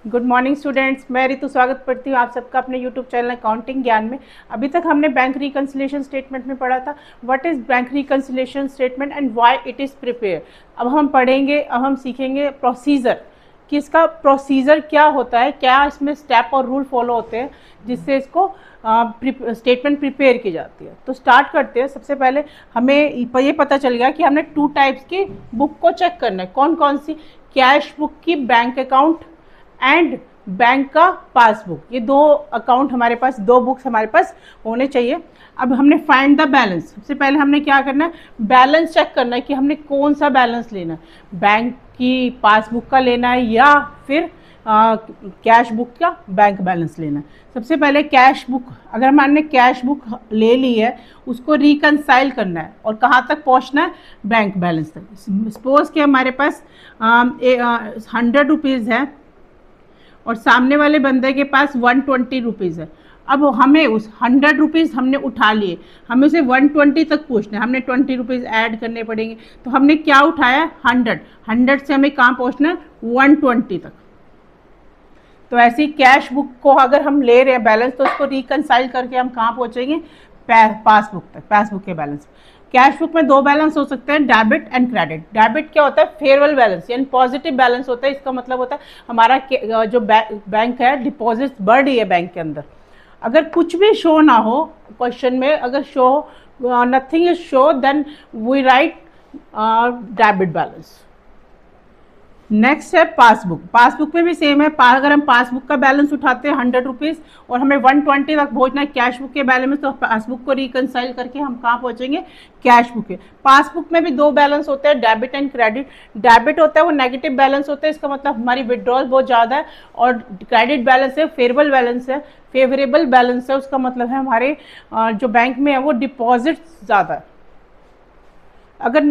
Good morning students, मैं रितु स्वागत करती हूँ आप सबका अपने यूट्यूब चैनल अकाउंटिंग ज्ञान में। अभी तक हमने बैंक रिकन्सिलिएशन स्टेटमेंट में पढ़ा था what is bank reconciliation statement and why it is prepare. अब हम पढ़ेंगे, अब हम सीखेंगे प्रोसीजर कि इसका प्रोसीजर क्या होता है, क्या इसमें स्टेप और रूल फॉलो होते हैं जिससे इसको स्टेटमेंट प्रिपेयर की जाती है। तो स्टार्ट करते हैं। सबसे पहले हमें ये पता चल गया कि हमने 2 टाइप्स की बुक को चेक करना है। कौन कौन सी? कैश बुक की बैंक अकाउंट एंड बैंक का पासबुक। ये 2 अकाउंट हमारे पास, 2 बुक्स हमारे पास होने चाहिए। अब हमने फाइंड द बैलेंस। सबसे पहले हमने क्या करना है, बैलेंस चेक करना है कि हमने कौन सा बैलेंस लेना है, बैंक की पासबुक का लेना है या फिर कैश बुक का बैंक बैलेंस लेना है। सबसे पहले कैश बुक, अगर हमने कैश बुक ले ली है उसको रिकनसाइल करना है और कहाँ तक पहुँचना है, बैंक बैलेंस तक। सपोज कि हमारे पास 100 रुपीज़ है और सामने वाले बंदे के पास 120 रुपीज़ है। अब हमें उस 100 रुपीज़ हमने उठा लिए, हमें उसे 120 तक पहुँचना है, हमने 20 रुपीज़ ऐड करने पड़ेंगे। तो हमने क्या उठाया, 100 से हमें कहाँ पहुँचना है, 120 तक। तो ऐसी कैश बुक को अगर हम ले रहे हैं बैलेंस, तो उसको रिकनसाइल करके हम कहाँ पहुँचेंगे, पासबुक तक, पासबुक के बैलेंस। कैश बुक में 2 बैलेंस हो सकते हैं, डेबिट एंड क्रेडिट। डेबिट क्या होता है, फेवरेबल बैलेंस यानी पॉजिटिव बैलेंस होता है। इसका मतलब होता है हमारा जो बैंक है, डिपॉजिट बढ़ रही है बैंक के अंदर। अगर कुछ भी शो ना हो क्वेश्चन में, अगर show nothing is show, then we write debit balance. Next है पासबुक। पासबुक में भी सेम है। अगर हम पासबुक का बैलेंस उठाते हैं 100 रुपीज़ और हमें 120 तक पहुंचना है कैश बुक के बैलेंस में, तो पासबुक को रिकनसाइल करके हम कहाँ पहुंचेंगे, कैश बुक के। पासबुक में भी 2 बैलेंस होते हैं, डेबिट एंड क्रेडिट। डेबिट होता है वो नेगेटिव बैलेंस होता है, इसका मतलब हमारी विड्रॉल बहुत ज़्यादा है, और क्रेडिट बैलेंस है फेवरेबल बैलेंस है। फेवरेबल बैलेंस है उसका मतलब है हमारे जो बैंक में है वो डिपॉजिट ज़्यादा है। अगर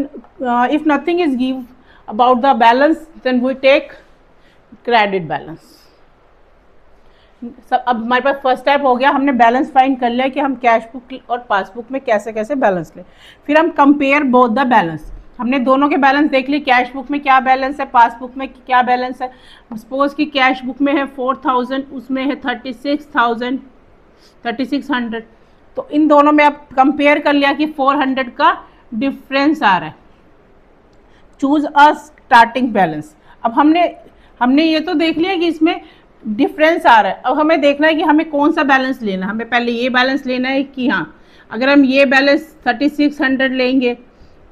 if nothing is give about the balance, then we take credit balance। सब अब हमारे पास फर्स्ट स्टेप हो गया, हमने बैलेंस फाइंड कर लिया कि हम कैश बुक और पासबुक में कैसे कैसे बैलेंस लें। फिर हम कंपेयर बोथ द बैलेंस। हमने दोनों के बैलेंस देख लिए, कैश बुक में क्या बैलेंस है, पासबुक में क्या बैलेंस है। सपोज कि कैश बुक में है 4000, उसमें है 3600। तो इन दोनों में आप कंपेयर कर लिया कि 400 का डिफरेंस आ रहा है। Choose a starting balance. अब हमने ये तो देख लिया कि इसमें डिफरेंस आ रहा है। अब हमें देखना है कि हमें कौन सा बैलेंस लेना है। हमें पहले ये बैलेंस लेना है कि हाँ, अगर हम ये बैलेंस 3600 लेंगे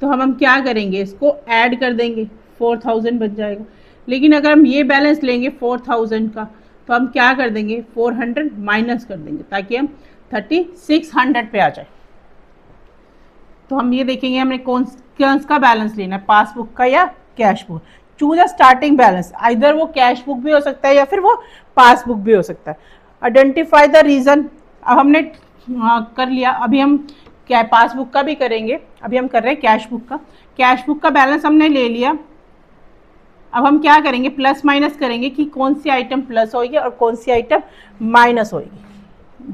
तो हम क्या करेंगे, इसको ऐड कर देंगे, 4000 बन जाएगा। लेकिन अगर हम ये बैलेंस लेंगे 4000 का, तो हम क्या कर देंगे, 400 माइनस कर देंगे ताकि हम 3600 पे आ जाए। तो हम ये देखेंगे हमने कौन का बैलेंस लेना है, पासबुक का या cash book. Choose a starting balance, इधर वो कैश बुक भी हो सकता है या फिर वो पासबुक भी हो सकता है। Identify the reason. अब हमने कर लिया, अभी हम क्या पासबुक का भी करेंगे। अभी हम कर रहे हैं कैश बुक का। कैश बुक का बैलेंस हमने ले लिया। अब हम क्या करेंगे, प्लस माइनस करेंगे कि कौन सी आइटम प्लस होगी और कौन सी आइटम माइनस होगी।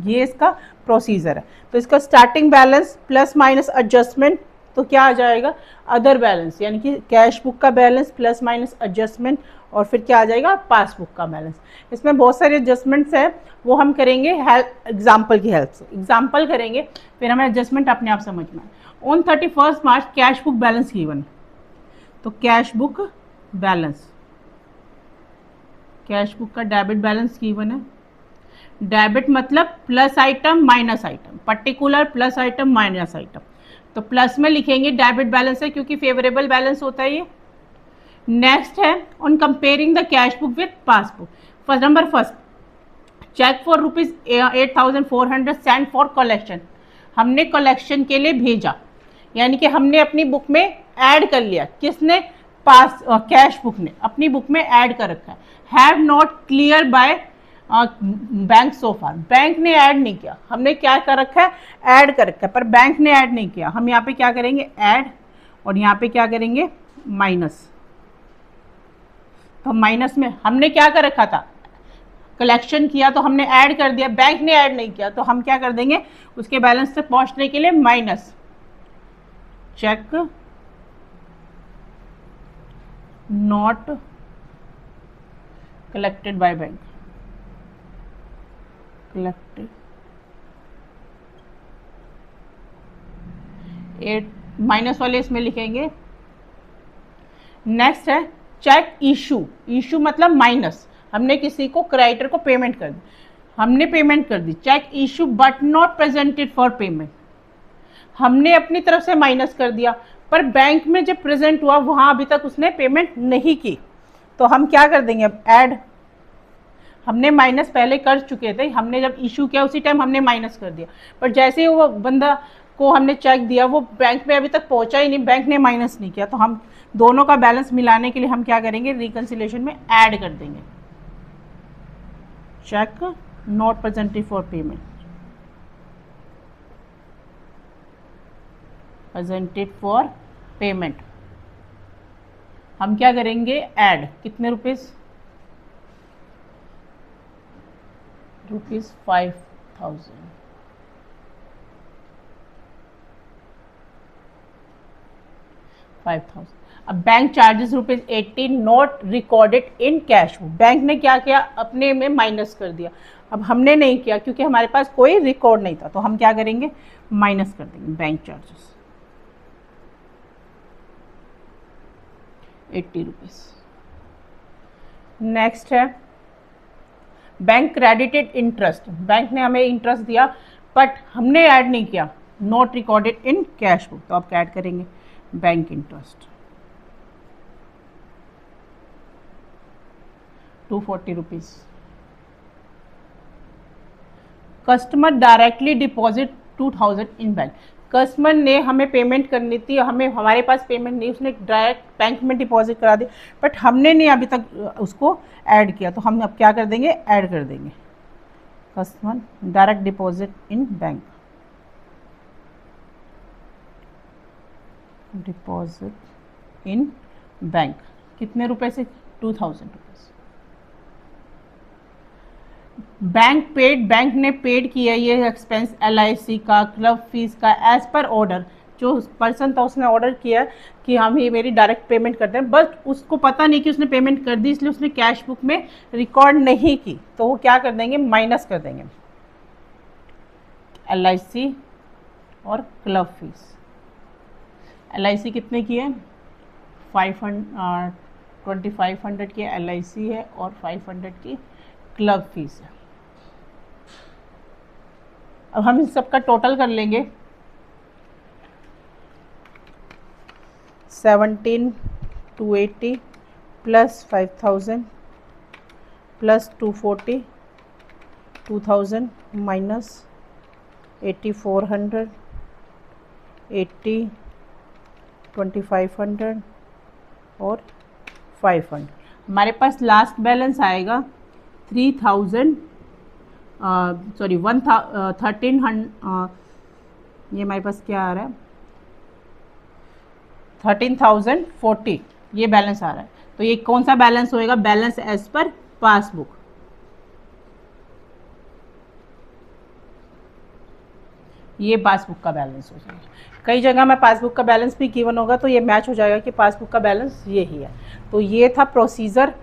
ये इसका प्रोसीजर है। तो इसका starting balance plus minus adjustment, तो क्या आ जाएगा, अदर बैलेंस, यानी कि कैश बुक का बैलेंस प्लस माइनस एडजस्टमेंट, और फिर क्या आ जाएगा, पासबुक का बैलेंस। इसमें बहुत सारे एडजस्टमेंट्स हैं, वो हम करेंगे एग्जाम्पल की हेल्प से। एग्जाम्पल करेंगे फिर हमें एडजस्टमेंट अपने आप समझ में आए। On 31 March cash book balance given. तो cash book balance, cash book का डेबिट बैलेंस गिवन है। डेबिट मतलब plus item minus item, particular plus item minus item. तो प्लस में लिखेंगे डेबिट बैलेंस है क्योंकि फेवरेबल बैलेंस होता है ये। नेक्स्ट है on comparing the cash book with passbook. First number first, cheque for ₹8400 send for collection. हमने कलेक्शन के लिए भेजा, यानी कि हमने अपनी बुक में ऐड कर लिया। किसने, कैश बुक ने अपनी बुक में ऐड कर रखा है। Have not clear by bank sofa, bank ने ऐड नहीं किया, हमने क्या कर रखा है, ऐड कर रखा है, पर बैंक ने ऐड नहीं किया। हम यहाँ पे क्या करेंगे, ऐड, और यहाँ पे क्या करेंगे, माइनस। तो माइनस में हमने क्या कर रखा था, कलेक्शन किया तो हमने ऐड कर दिया, बैंक ने ऐड नहीं किया, तो हम क्या कर देंगे, उसके बैलेंस तक पहुंचने के लिए minus. Cheque not collected by bank, collected 8 minus वाले इसमें लिखेंगे। नेक्स्ट है चेक इशू, इशू मतलब माइनस, हमने किसी को क्रेडिटर को पेमेंट कर दी, हमने पेमेंट कर दी, cheque issue but not presented for payment, हमने अपनी तरफ से माइनस कर दिया पर बैंक में जब प्रेजेंट हुआ वहां अभी तक उसने पेमेंट नहीं की, तो हम क्या कर देंगे अब ऐड, हमने माइनस पहले कर चुके थे, हमने जब इशू किया उसी टाइम हमने माइनस कर दिया, पर जैसे ही वो बंदा को हमने चेक दिया वो बैंक में अभी तक पहुंचा ही नहीं, बैंक ने माइनस नहीं किया, तो हम दोनों का बैलेंस मिलाने के लिए हम क्या करेंगे, रिकंसिलिएशन में ऐड कर देंगे, cheque not presented for payment, presented for payment, हम क्या करेंगे ऐड, कितने रुपीस, रुपीज 5000, अब bank charges rupees 80 not recorded in cash, bank ने क्या किया अपने में माइनस कर दिया, अब हमने नहीं किया क्योंकि हमारे पास कोई रिकॉर्ड नहीं था, तो हम क्या करेंगे माइनस कर देंगे बैंक चार्जेस 80 रुपीज। नेक्स्ट है बैंक क्रेडिटेड इंटरेस्ट, बैंक ने हमें इंटरेस्ट दिया बट हमने ऐड नहीं किया, not recorded in cash book, तो आप ऐड करेंगे bank interest 240 rupees. Customer directly deposit 2000 इन बैंक, कस्टमर ने हमें पेमेंट करनी थी, हमें हमारे पास पेमेंट नहीं, उसने डायरेक्ट बैंक में डिपॉजिट करा दी बट हमने नहीं अभी तक उसको ऐड किया, तो हम अब क्या कर देंगे ऐड कर देंगे customer direct deposit in bank, deposit in bank कितने रुपए से 2000 रुपीज। बैंक पेड, बैंक ने पेड किया ये एक्सपेंस LIC का, क्लब फीस का एज पर ऑर्डर, जो पर्सन था उसने ऑर्डर किया कि हम ये मेरी डायरेक्ट पेमेंट करते हैं, बट उसको पता नहीं कि उसने पेमेंट कर दी इसलिए उसने कैश बुक में रिकॉर्ड नहीं की, तो वो क्या कर देंगे माइनस कर देंगे LIC और क्लब फीस। LIC कितने की है 2500 की LIC है और 500 की क्लब फीस है। अब हम इन सब का टोटल कर लेंगे 17,280 प्लस 5000 प्लस 240, 2000 माइनस 8400, 80, 2500 और 500, हमारे पास लास्ट बैलेंस आएगा 1300 ये हमारे पास क्या आ रहा है 13,040 ये बैलेंस आ रहा है, तो ये कौन सा बैलेंस होएगा, बैलेंस एज पर पासबुक, ये पासबुक का बैलेंस हो जाएगा। कई जगह में पासबुक का बैलेंस भी गिवन होगा तो ये मैच हो जाएगा कि पासबुक का बैलेंस ये ही है। तो ये था प्रोसीजर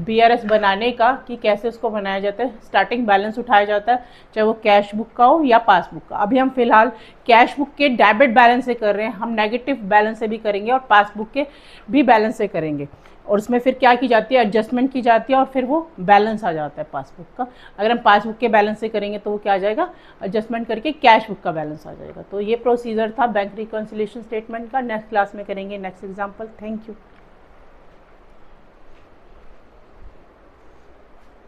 BRS बनाने का कि कैसे उसको बनाया जाता है, स्टार्टिंग बैलेंस उठाया जाता है चाहे वो कैश बुक का हो या पासबुक का। अभी हम फिलहाल कैश बुक के डेबिट बैलेंस से कर रहे हैं, हम नेगेटिव बैलेंस से भी करेंगे और पासबुक के भी बैलेंस से करेंगे, और उसमें फिर क्या की जाती है एडजस्टमेंट की जाती है और फिर वो बैलेंस आ जाता है पासबुक का। अगर हम पासबुक के बैलेंस से करेंगे तो वो क्या आ जाएगा एडजस्टमेंट करके कैश बुक का बैलेंस आ जाएगा। तो ये प्रोसीजर था बैंक रिकंसिलिएशन स्टेटमेंट का। नेक्स्ट क्लास में करेंगे नेक्स्ट एग्जाम्पल। Thank you.